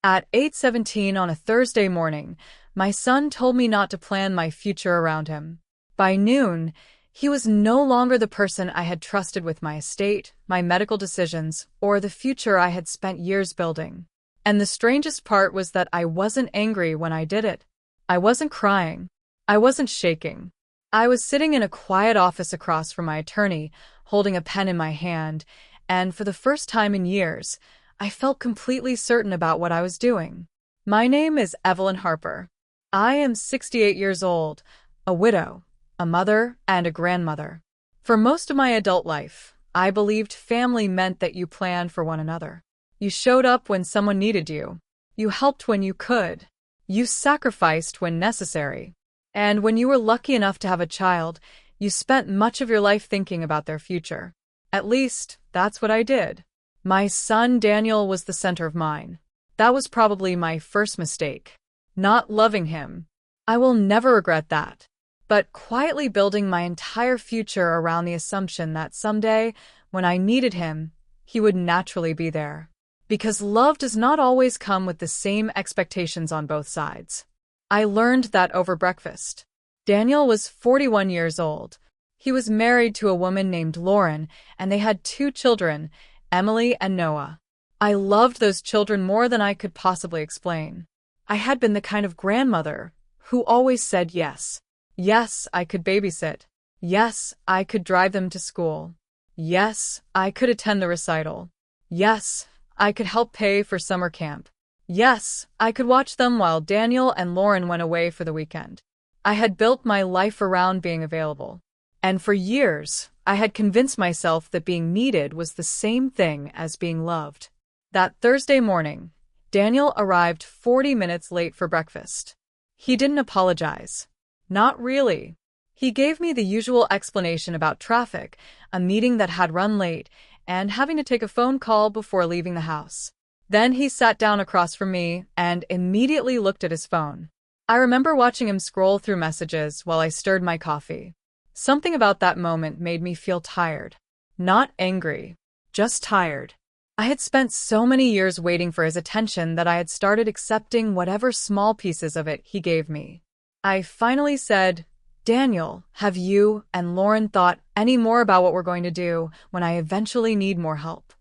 At 8:17 on a Thursday morning, my son told me not to plan my future around him. By noon, he was no longer the person I had trusted with my estate, my medical decisions, or the future I had spent years building. And the strangest part was that I wasn't angry when I did it. I wasn't crying. I wasn't shaking. I was sitting in a quiet office across from my attorney, holding a pen in my hand, and for the first time in years, I felt completely certain about what I was doing. My name is Evelyn Harper. I am 68 years old, a widow, a mother, and a grandmother. For most of my adult life, I believed family meant that you planned for one another. You showed up when someone needed you. You helped when you could. You sacrificed when necessary. And when you were lucky enough to have a child, you spent much of your life thinking about their future. At least, that's what I did. My son Daniel was the center of mine. That was probably my first mistake. Not loving him. I will never regret that. But quietly building my entire future around the assumption that someday, when I needed him, he would naturally be there. Because love does not always come with the same expectations on both sides. I learned that over breakfast. Daniel was 41 years old. He was married to a woman named Lauren, and they had 2 children, Emily and Noah. I loved those children more than I could possibly explain. I had been the kind of grandmother who always said yes. Yes, I could babysit. Yes, I could drive them to school. Yes, I could attend the recital. Yes, I could help pay for summer camp. Yes, I could watch them while Daniel and Lauren went away for the weekend. I had built my life around being available. And for years, I had convinced myself that being needed was the same thing as being loved. That Thursday morning, Daniel arrived 40 minutes late for breakfast. He didn't apologize. Not really. He gave me the usual explanation about traffic, a meeting that had run late, and having to take a phone call before leaving the house. Then he sat down across from me and immediately looked at his phone. I remember watching him scroll through messages while I stirred my coffee. Something about that moment made me feel tired. Not angry, just tired. I had spent so many years waiting for his attention that I had started accepting whatever small pieces of it he gave me. I finally said, "Daniel, have you and Lauren thought any more about what we're going to do when I eventually need more help?"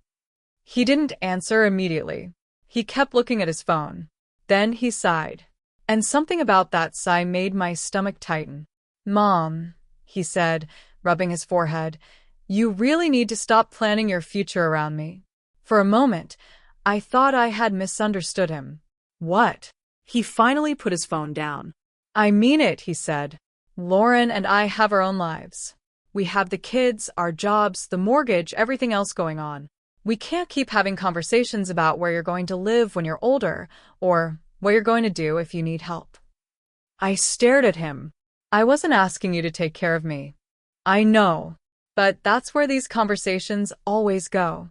He didn't answer immediately. He kept looking at his phone. Then he sighed. And something about that sigh made my stomach tighten. "Mom," he said, rubbing his forehead, "you really need to stop planning your future around me." For a moment, I thought I had misunderstood him. What? He finally put his phone down. "I mean it," he said. "Lauren and I have our own lives. We have the kids, our jobs, the mortgage, everything else going on. We can't keep having conversations about where you're going to live when you're older, or what you're going to do if you need help." I stared at him. "I wasn't asking you to take care of me. I know, but that's where these conversations always go."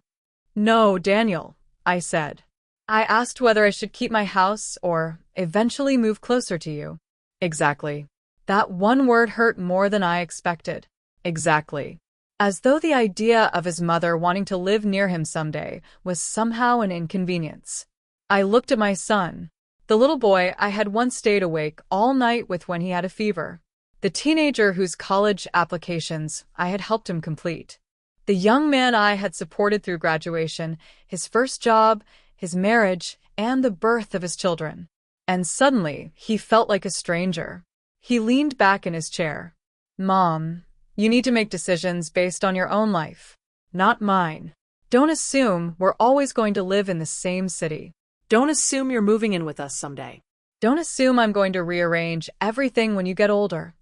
"No, Daniel," I said. "I asked whether I should keep my house or eventually move closer to you." Exactly. That one word hurt more than I expected. Exactly. As though the idea of his mother wanting to live near him someday was somehow an inconvenience. I looked at my son, the little boy I had once stayed awake all night with when he had a fever, the teenager whose college applications I had helped him complete, the young man I had supported through graduation, his first job, his marriage, and the birth of his children. And suddenly, he felt like a stranger. He leaned back in his chair. "Mom, you need to make decisions based on your own life, not mine. Don't assume we're always going to live in the same city. Don't assume you're moving in with us someday. Don't assume I'm going to rearrange everything when you get older."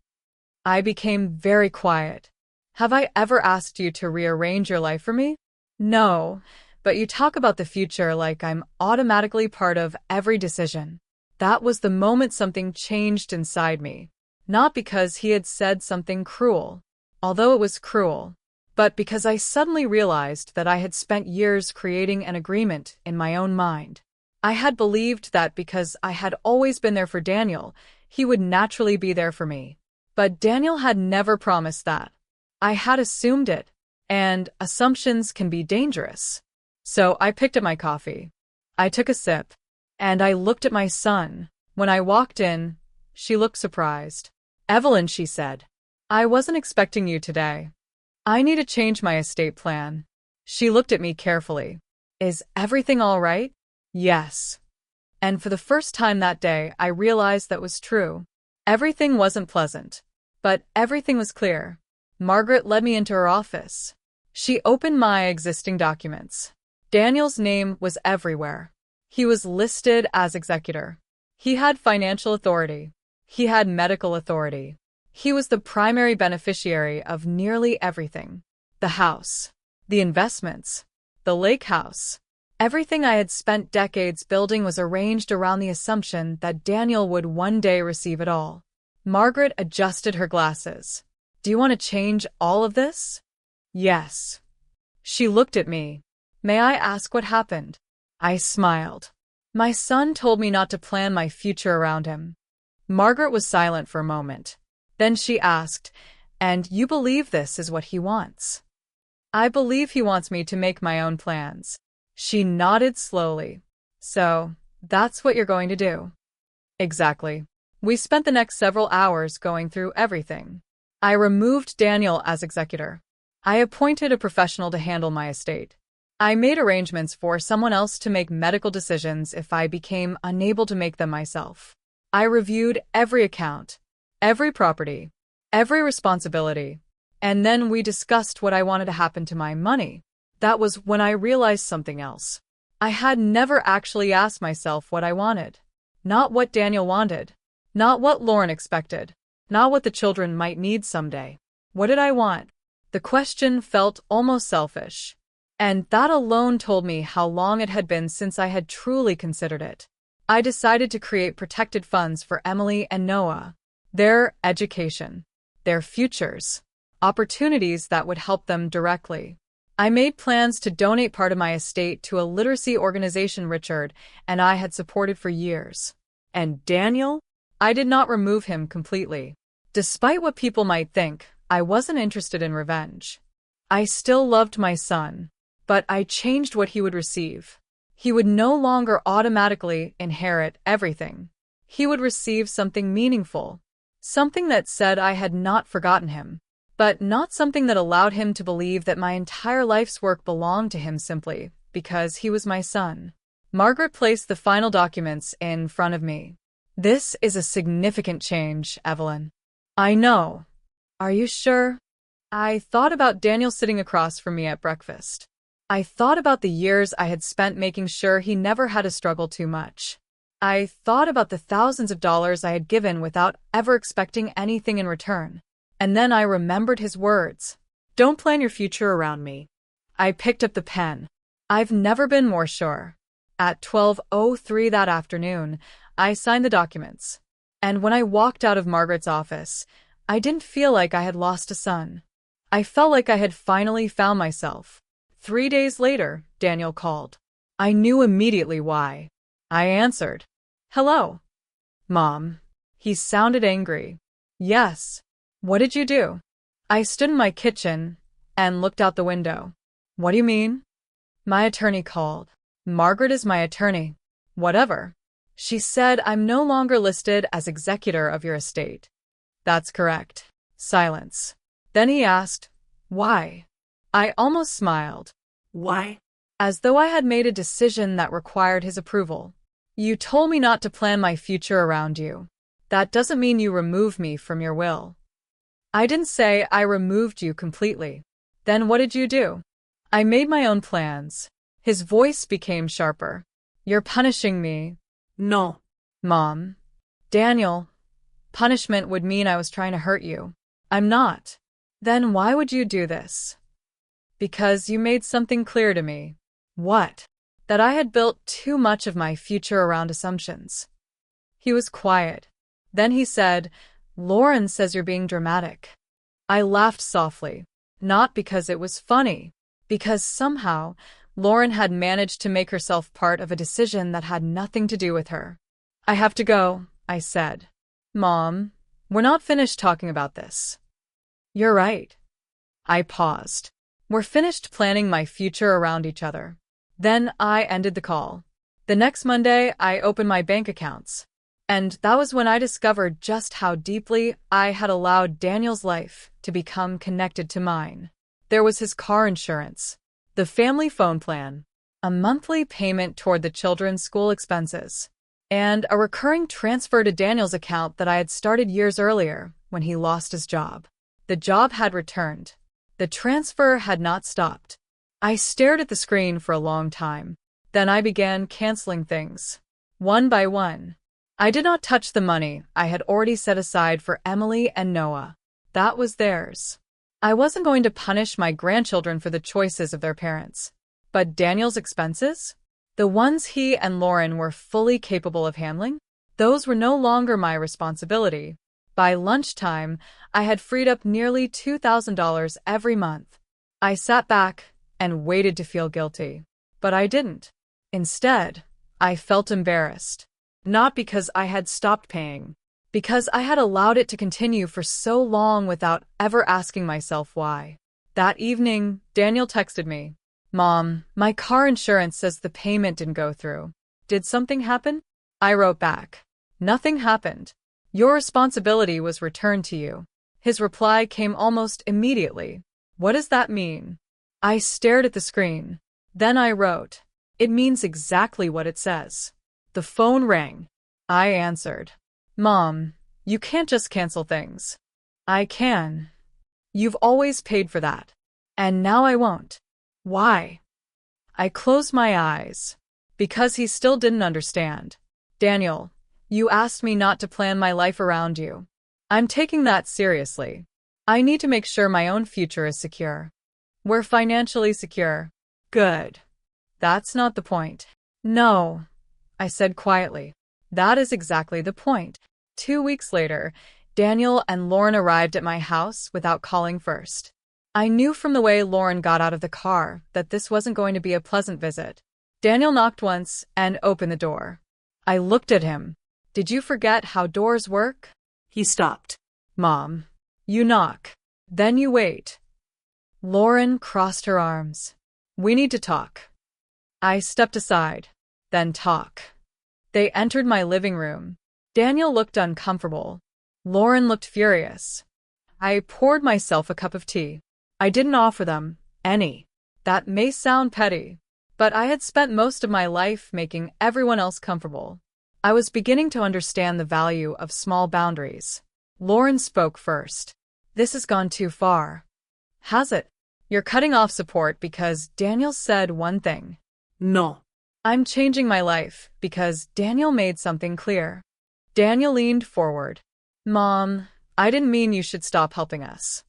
I became very quiet. "Have I ever asked you to rearrange your life for me?" "No, but you talk about the future like I'm automatically part of every decision." That was the moment something changed inside me. Not because he had said something cruel, although it was cruel, but because I suddenly realized that I had spent years creating an agreement in my own mind. I had believed that because I had always been there for Daniel, he would naturally be there for me. But Daniel had never promised that. I had assumed it, and assumptions can be dangerous. So I picked up my coffee. I took a sip. And I looked at my son. When I walked in, she looked surprised. "Evelyn," she said, "I wasn't expecting you today. I need to change my estate plan." She looked at me carefully. "Is everything all right?" "Yes." And for the first time that day, I realized that was true. Everything wasn't pleasant, but everything was clear. Margaret led me into her office. She opened my existing documents. Daniel's name was everywhere. He was listed as executor. He had financial authority. He had medical authority. He was the primary beneficiary of nearly everything. The house, the investments, the lake house. Everything I had spent decades building was arranged around the assumption that Daniel would one day receive it all. Margaret adjusted her glasses. "Do you want to change all of this?" "Yes." She looked at me. "May I ask what happened?" I smiled. "My son told me not to plan my future around him." Margaret was silent for a moment. Then she asked, "And you believe this is what he wants?" "I believe he wants me to make my own plans." She nodded slowly. "So, that's what you're going to do?" "Exactly." We spent the next several hours going through everything. I removed Daniel as executor. I appointed a professional to handle my estate. I made arrangements for someone else to make medical decisions if I became unable to make them myself. I reviewed every account, every property, every responsibility, and then we discussed what I wanted to happen to my money. That was when I realized something else. I had never actually asked myself what I wanted. Not what Daniel wanted. Not what Lauren expected. Not what the children might need someday. What did I want? The question felt almost selfish. And that alone told me how long it had been since I had truly considered it. I decided to create protected funds for Emily and Noah. Their education. Their futures. Opportunities that would help them directly. I made plans to donate part of my estate to a literacy organization Richard and I had supported for years. And Daniel? I did not remove him completely. Despite what people might think, I wasn't interested in revenge. I still loved my son, but I changed what he would receive. He would no longer automatically inherit everything. He would receive something meaningful, something that said I had not forgotten him. But not something that allowed him to believe that my entire life's work belonged to him simply because he was my son. Margaret placed the final documents in front of me. "This is a significant change, Evelyn." "I know." "Are you sure?" I thought about Daniel sitting across from me at breakfast. I thought about the years I had spent making sure he never had to struggle too much. I thought about the thousands of dollars I had given without ever expecting anything in return. And then I remembered his words. "Don't plan your future around me." I picked up the pen. I've never been more sure. At 12:03 that afternoon, I signed the documents. And when I walked out of Margaret's office, I didn't feel like I had lost a son. I felt like I had finally found myself. 3 days later, Daniel called. I knew immediately why. I answered. "Hello." "Mom." He sounded angry. "Yes. What did you do?" I stood in my kitchen and looked out the window. "What do you mean?" "My attorney called." "Margaret is my attorney." "Whatever." "She said I'm no longer listed as executor of your estate." "That's correct." Silence. Then he asked, "Why?" I almost smiled. "Why?" As though I had made a decision that required his approval. "You told me not to plan my future around you. That doesn't mean you remove me from your will." "I didn't say I removed you completely." "Then what did you do?" "I made my own plans." His voice became sharper. "You're punishing me." "No." "Mom." "Daniel, punishment would mean I was trying to hurt you." "I'm not." "Then why would you do this?" "Because you made something clear to me." "What?" "That I had built too much of my future around assumptions." He was quiet. Then he said, "Lauren says you're being dramatic." I laughed softly, not because it was funny, because somehow Lauren had managed to make herself part of a decision that had nothing to do with her. "I have to go," I said. "Mom, we're not finished talking about this." "You're right." I paused. "We're finished planning my future around each other." Then I ended the call. The next Monday, I opened my bank accounts. And that was when I discovered just how deeply I had allowed Daniel's life to become connected to mine. There was his car insurance, the family phone plan, a monthly payment toward the children's school expenses, and a recurring transfer to Daniel's account that I had started years earlier when he lost his job. The job had returned. The transfer had not stopped. I stared at the screen for a long time. Then I began canceling things, one by one. I did not touch the money I had already set aside for Emily and Noah. That was theirs. I wasn't going to punish my grandchildren for the choices of their parents. But Daniel's expenses? The ones he and Lauren were fully capable of handling? Those were no longer my responsibility. By lunchtime, I had freed up nearly $2,000 every month. I sat back and waited to feel guilty. But I didn't. Instead, I felt embarrassed. Not because I had stopped paying, because I had allowed it to continue for so long without ever asking myself why. That evening, Daniel texted me, "Mom, my car insurance says the payment didn't go through. Did something happen?" I wrote back, "Nothing happened. Your responsibility was returned to you." His reply came almost immediately. "What does that mean?" I stared at the screen. Then I wrote, "It means exactly what it says." The phone rang. I answered. "Mom, you can't just cancel things." "I can. You've always paid for that. And now I won't." "Why?" I closed my eyes. Because he still didn't understand. "Daniel, you asked me not to plan my life around you. I'm taking that seriously. I need to make sure my own future is secure." "We're financially secure." "Good. That's not the point." "No," I said quietly. "That is exactly the point." 2 weeks later, Daniel and Lauren arrived at my house without calling first. I knew from the way Lauren got out of the car that this wasn't going to be a pleasant visit. Daniel knocked once and opened the door. I looked at him. "Did you forget how doors work?" He stopped. "Mom, you knock. Then you wait." Lauren crossed her arms. "We need to talk." I stepped aside. "Then talk." They entered my living room. Daniel looked uncomfortable. Lauren looked furious. I poured myself a cup of tea. I didn't offer them any. That may sound petty, but I had spent most of my life making everyone else comfortable. I was beginning to understand the value of small boundaries. Lauren spoke first. "This has gone too far." "Has it?" "You're cutting off support because Daniel said one thing." "No." "I'm changing my life because Daniel made something clear." Daniel leaned forward. "Mom, I didn't mean you should stop helping us."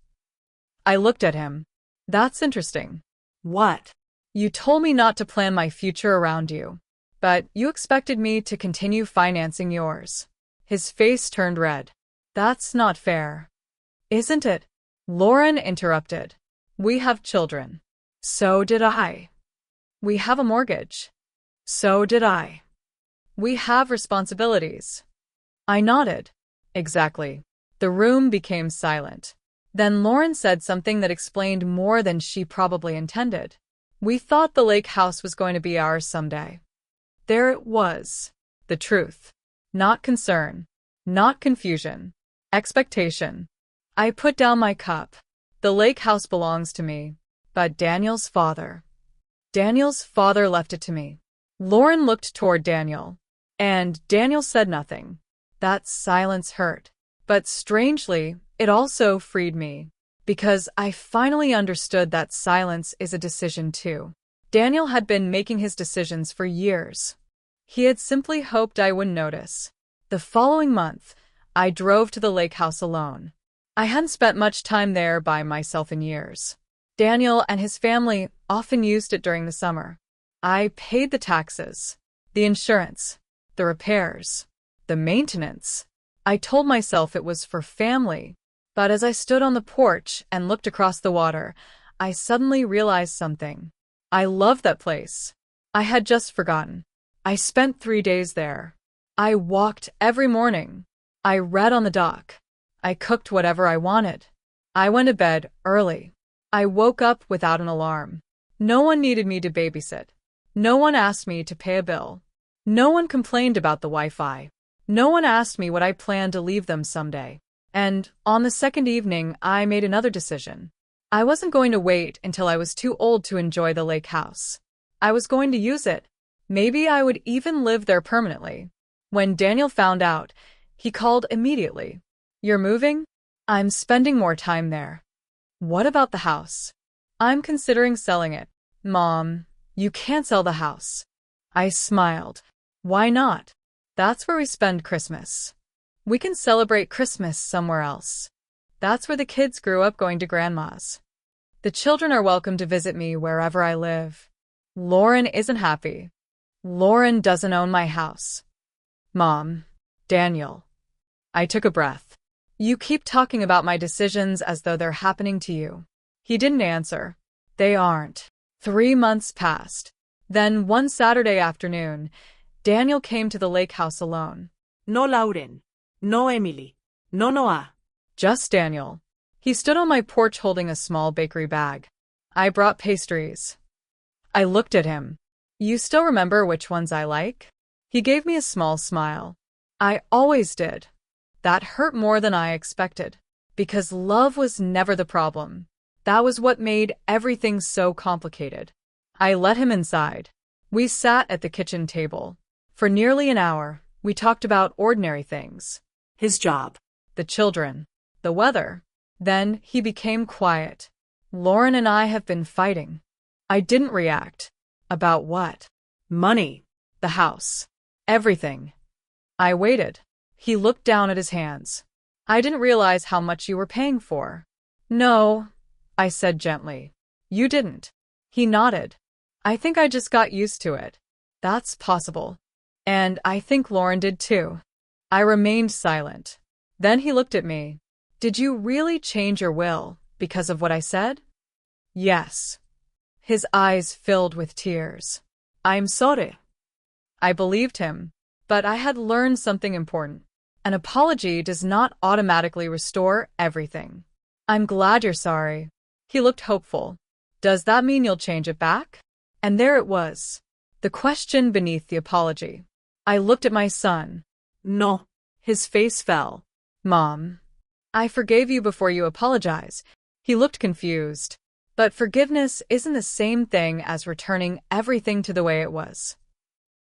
I looked at him. "That's interesting." "What?" "You told me not to plan my future around you, but you expected me to continue financing yours." His face turned red. "That's not fair." "Isn't it?" Lauren interrupted. "We have children." "So did I." "We have a mortgage." "So did I." "We have responsibilities." I nodded. "Exactly." The room became silent. Then Lauren said something that explained more than she probably intended. "We thought the lake house was going to be ours someday." There it was. The truth. Not concern. Not confusion. Expectation. I put down my cup. The lake house belongs to me. But Daniel's father. Daniel's father left it to me. Lauren looked toward Daniel. And Daniel said nothing. That silence hurt. But strangely, it also freed me. Because I finally understood that silence is a decision too. Daniel had been making his decisions for years. He had simply hoped I wouldn't notice. The following month, I drove to the lake house alone. I hadn't spent much time there by myself in years. Daniel and his family often used it during the summer. I paid the taxes, the insurance, the repairs, the maintenance. I told myself it was for family. But as I stood on the porch and looked across the water, I suddenly realized something. I loved that place. I had just forgotten. I spent 3 days there. I walked every morning. I read on the dock. I cooked whatever I wanted. I went to bed early. I woke up without an alarm. No one needed me to babysit. No one asked me to pay a bill. No one complained about the Wi-Fi. No one asked me what I planned to leave them someday. And on the second evening, I made another decision. I wasn't going to wait until I was too old to enjoy the lake house. I was going to use it. Maybe I would even live there permanently. When Daniel found out, he called immediately. "You're moving? I'm spending more time there." "What about the house?" "I'm considering selling it." "Mom, you can't sell the house." I smiled. "Why not? That's where we spend Christmas. We can celebrate Christmas somewhere else. That's where the kids grew up going to grandma's. The children are welcome to visit me wherever I live." Lauren isn't happy. Lauren doesn't own my house. "Mom, Daniel." I took a breath. "You keep talking about my decisions as though they're happening to you." He didn't answer. "They aren't." 3 months passed. Then one Saturday afternoon, Daniel came to the lake house alone. No Lauren. No Emily. No Noah. Just Daniel. He stood on my porch holding a small bakery bag. "I brought pastries." I looked at him. "You still remember which ones I like?" He gave me a small smile. "I always did." That hurt more than I expected, because love was never the problem. That was what made everything so complicated. I let him inside. We sat at the kitchen table. For nearly an hour, we talked about ordinary things. His job. The children. The weather. Then he became quiet. "Lauren and I have been fighting." I didn't react. "About what?" Money. "The house. Everything." I waited. He looked down at his hands. "I didn't realize how much you were paying for." "No," I said gently. "You didn't." He nodded. "I think I just got used to it." "That's possible. And I think Lauren did too." I remained silent. Then he looked at me. "Did you really change your will because of what I said?" "Yes." His eyes filled with tears. "I'm sorry." I believed him, but I had learned something important. An apology does not automatically restore everything. "I'm glad you're sorry." He looked hopeful. "Does that mean you'll change it back?" And there it was, the question beneath the apology. I looked at my son. No. His face fell. "Mom, I forgave you before you apologize." He looked confused. But forgiveness isn't the same thing as returning everything to the way it was.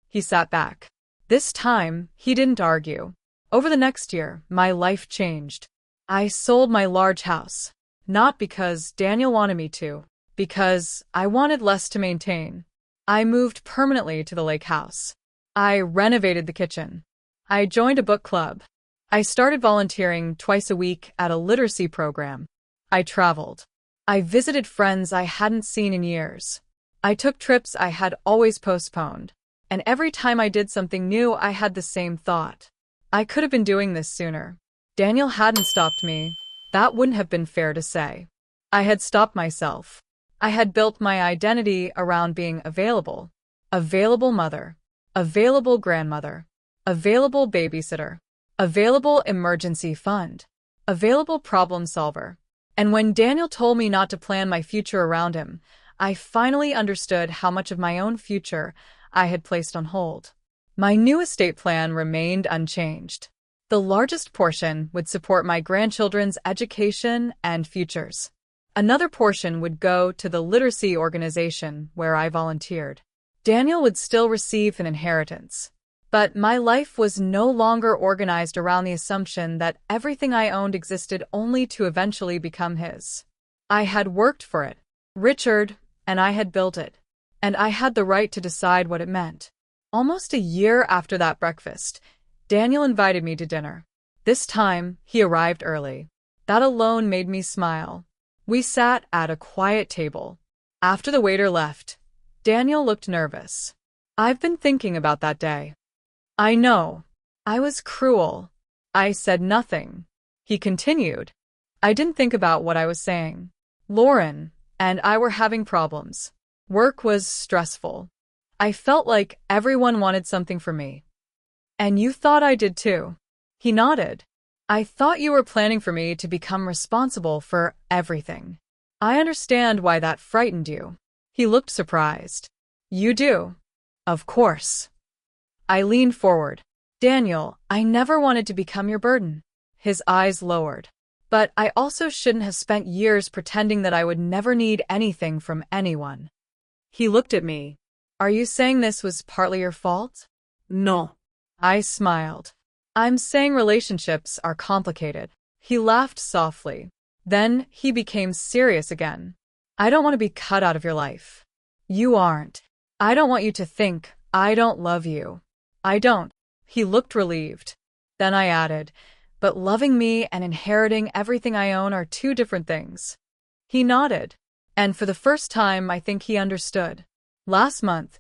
He sat back. This time, he didn't argue. Over the next year, my life changed. I sold my large house. Not because Daniel wanted me to, because I wanted less to maintain. I moved permanently to the lake house. I renovated the kitchen. I joined a book club. I started volunteering twice a week at a literacy program. I traveled. I visited friends I hadn't seen in years. I took trips I had always postponed. And every time I did something new, I had the same thought. I could have been doing this sooner. Daniel hadn't stopped me. That wouldn't have been fair to say. I had stopped myself. I had built my identity around being available. Available mother. Available grandmother. Available babysitter. Available emergency fund. Available problem solver. And when Daniel told me not to plan my future around him, I finally understood how much of my own future I had placed on hold. My new estate plan remained unchanged. The largest portion would support my grandchildren's education and futures. Another portion would go to the literacy organization where I volunteered. Daniel would still receive an inheritance. But my life was no longer organized around the assumption that everything I owned existed only to eventually become his. I had worked for it, Richard, and I had built it. And I had the right to decide what it meant. Almost a year after that breakfast, Daniel invited me to dinner. This time, he arrived early. That alone made me smile. We sat at a quiet table. After the waiter left, Daniel looked nervous. "I've been thinking about that day." "I know. I was cruel." I said nothing. He continued. "I didn't think about what I was saying. Lauren and I were having problems. Work was stressful. I felt like everyone wanted something from me. And you thought I did too." He nodded. "I thought you were planning for me to become responsible for everything. I understand why that frightened you." He looked surprised. "You do?" "Of course." I leaned forward. Daniel, I never wanted to become your burden. His eyes lowered. But I also shouldn't have spent years pretending that I would never need anything from anyone. He looked at me. Are you saying this was partly your fault? No. I smiled. I'm saying relationships are complicated. He laughed softly. Then he became serious again. I don't want to be cut out of your life. You aren't. I don't want you to think I don't love you. I don't. He looked relieved. Then I added, but loving me and inheriting everything I own are two different things. He nodded. And for the first time, I think he understood. Last month,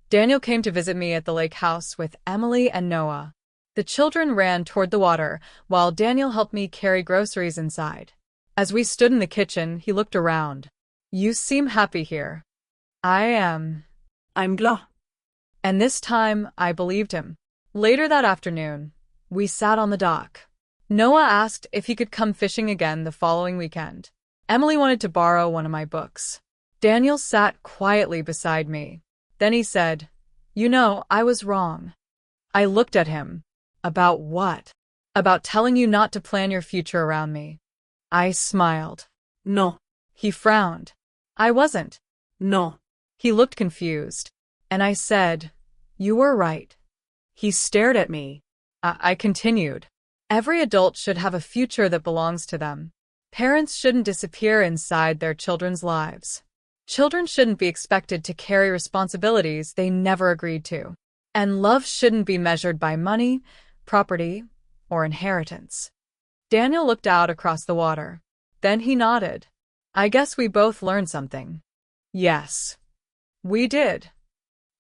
Daniel came to visit me at the lake house with Emily and Noah. The children ran toward the water, while Daniel helped me carry groceries inside. As we stood in the kitchen, he looked around. You seem happy here. I am. I'm glad. And this time, I believed him. Later that afternoon, we sat on the dock. Noah asked if he could come fishing again the following weekend. Emily wanted to borrow one of my books. Daniel sat quietly beside me. Then he said, You know, I was wrong. I looked at him. About what? About telling you not to plan your future around me. I smiled. No. He frowned. I wasn't. No. He looked confused. And I said, You were right. He stared at me. I continued. Every adult should have a future that belongs to them. Parents shouldn't disappear inside their children's lives. Children shouldn't be expected to carry responsibilities they never agreed to. And love shouldn't be measured by money, property, or inheritance. Daniel looked out across the water. Then he nodded. I guess we both learned something. Yes. We did.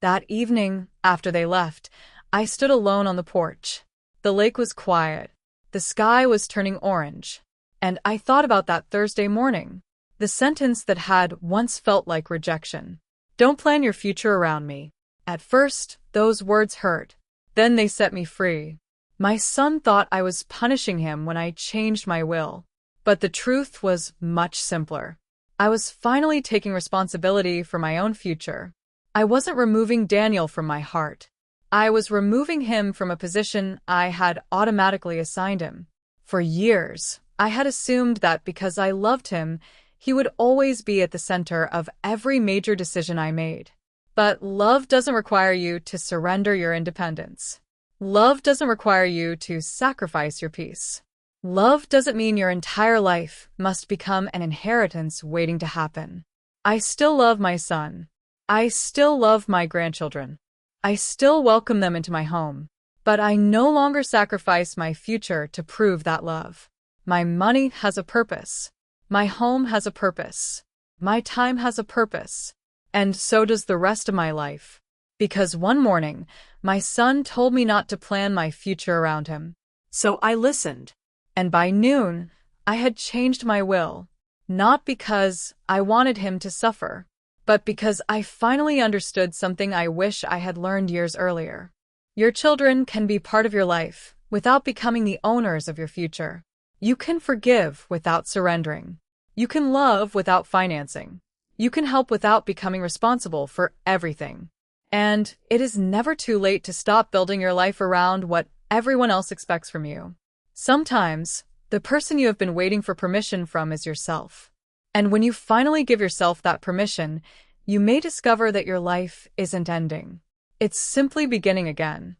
That evening, after they left, I stood alone on the porch. The lake was quiet. The sky was turning orange. And I thought about that Thursday morning. The sentence that had once felt like rejection. Don't plan your future around me. At first, those words hurt. Then they set me free. My son thought I was punishing him when I changed my will. But the truth was much simpler. I was finally taking responsibility for my own future. I wasn't removing Daniel from my heart. I was removing him from a position I had automatically assigned him. For years, I had assumed that because I loved him, he would always be at the center of every major decision I made. But love doesn't require you to surrender your independence. Love doesn't require you to sacrifice your peace. Love doesn't mean your entire life must become an inheritance waiting to happen. I still love my son. I still love my grandchildren. I still welcome them into my home. But I no longer sacrifice my future to prove that love. My money has a purpose. My home has a purpose. My time has a purpose. And so does the rest of my life. Because one morning, my son told me not to plan my future around him. So I listened. And by noon, I had changed my will. Not because I wanted him to suffer, but because I finally understood something I wish I had learned years earlier. Your children can be part of your life without becoming the owners of your future. You can forgive without surrendering. You can love without financing. You can help without becoming responsible for everything. And it is never too late to stop building your life around what everyone else expects from you. Sometimes, the person you have been waiting for permission from is yourself. And when you finally give yourself that permission, you may discover that your life isn't ending. It's simply beginning again.